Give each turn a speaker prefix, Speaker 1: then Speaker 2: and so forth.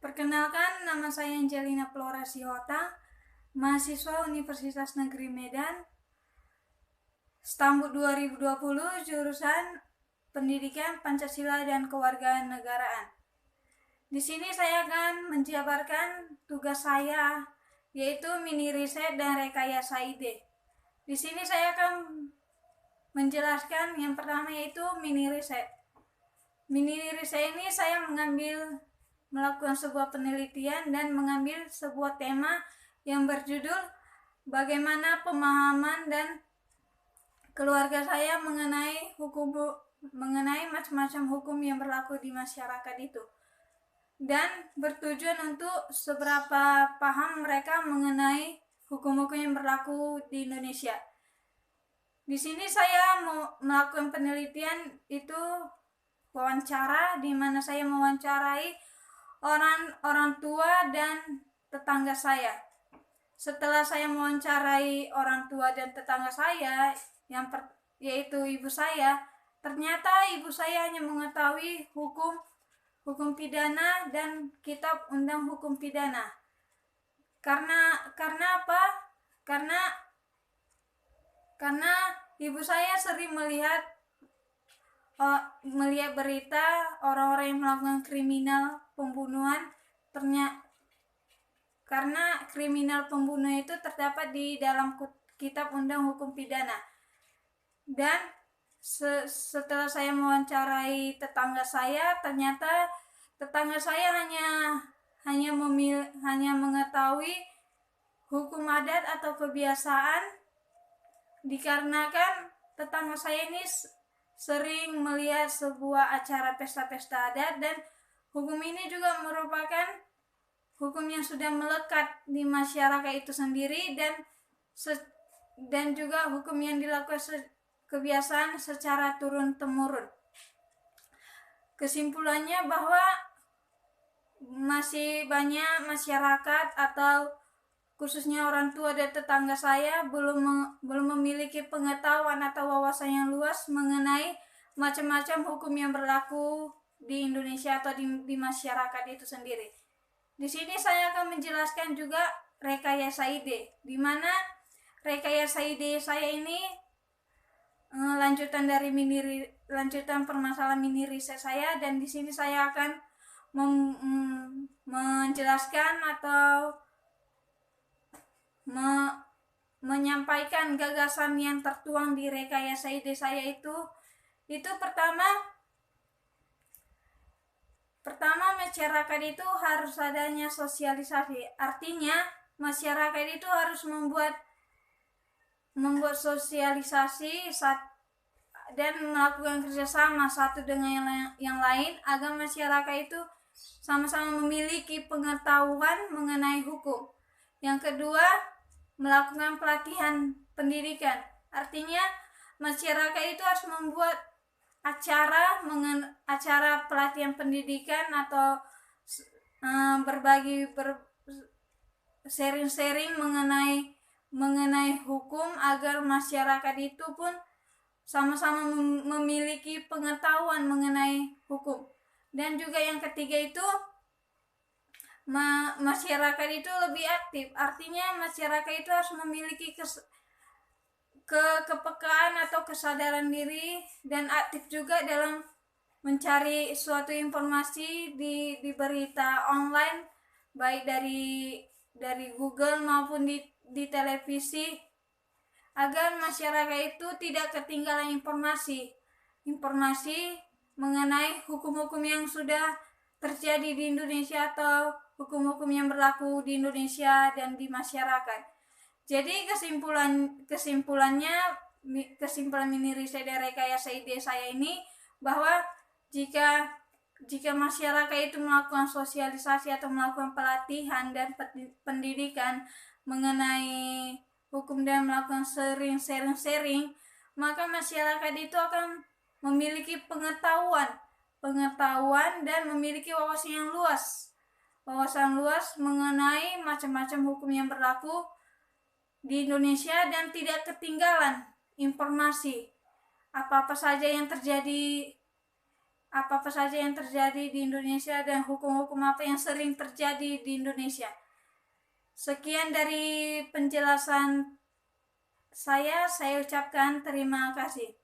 Speaker 1: Perkenalkan, nama saya Angelina Flora Sihota, mahasiswa Universitas Negeri Medan, Stambuk 2020, jurusan Pendidikan Pancasila dan Kewarganegaraan. Di sini saya akan menjabarkan tugas saya, yaitu mini riset dan rekayasa ide. Di sini saya akan menjelaskan yang pertama, yaitu mini riset. Mini riset ini saya melakukan sebuah penelitian dan mengambil sebuah tema yang berjudul bagaimana pemahaman dan keluarga saya mengenai macam-macam hukum yang berlaku di masyarakat itu, dan bertujuan untuk seberapa paham mereka mengenai hukum-hukum yang berlaku di Indonesia. Di sini saya mau melakukan penelitian itu wawancara, di mana saya mewawancarai orang tua dan tetangga saya. Setelah saya mewawancarai orang tua dan tetangga saya, yaitu ibu saya, ternyata ibu saya hanya mengetahui hukum pidana dan kitab undang hukum pidana. Karena apa? Karena ibu saya sering melihat berita orang-orang yang melakukan kriminal pembunuhan, karena kriminal pembunuh itu terdapat di dalam kitab undang hukum pidana. Dan setelah saya mewawancarai tetangga saya, ternyata tetangga saya hanya mengetahui hukum adat atau kebiasaan, dikarenakan tetangga saya ini sering melihat sebuah acara pesta-pesta adat, dan hukum ini juga merupakan hukum yang sudah melekat di masyarakat itu sendiri, dan juga hukum yang dilakukan kebiasaan secara turun-temurun. Kesimpulannya bahwa masih banyak masyarakat atau khususnya orang tua dan tetangga saya belum memiliki pengetahuan atau wawasan yang luas mengenai macam-macam hukum yang berlaku di Indonesia atau di masyarakat itu sendiri. Di sini saya akan menjelaskan juga rekayasa ide, di mana rekayasa ide saya ini lanjutan permasalahan mini riset saya, dan di sini saya akan menjelaskan atau menyampaikan gagasan yang tertuang di rekayasa ide saya itu pertama masyarakat itu harus adanya sosialisasi. Artinya masyarakat itu harus membuat sosialisasi dan melakukan kerjasama satu dengan yang lain agar masyarakat itu sama-sama memiliki pengetahuan mengenai hukum. Yang kedua, melakukan pelatihan pendidikan. Artinya masyarakat itu harus membuat acara pelatihan pendidikan atau sharing mengenai hukum agar masyarakat itu pun sama-sama memiliki pengetahuan mengenai hukum. Dan juga yang ketiga itu masyarakat itu lebih aktif. Artinya masyarakat itu harus memiliki kepekaan atau kesadaran diri dan aktif juga dalam mencari suatu informasi di berita online, baik dari Google maupun di televisi, agar masyarakat itu tidak ketinggalan informasi mengenai hukum-hukum yang sudah terjadi di Indonesia atau hukum-hukum yang berlaku di Indonesia dan di masyarakat. Jadi kesimpulan mini riset dan rekayasa ide saya ini bahwa jika masyarakat itu melakukan sosialisasi atau melakukan pelatihan dan pendidikan mengenai hukum dan melakukan sharing, maka masyarakat itu akan memiliki pengetahuan dan memiliki wawasan luas mengenai macam-macam hukum yang berlaku di Indonesia, dan tidak ketinggalan informasi apa-apa saja yang terjadi apa-apa saja yang terjadi di Indonesia dan hukum-hukum apa yang sering terjadi di Indonesia. Sekian dari penjelasan saya ucapkan terima kasih.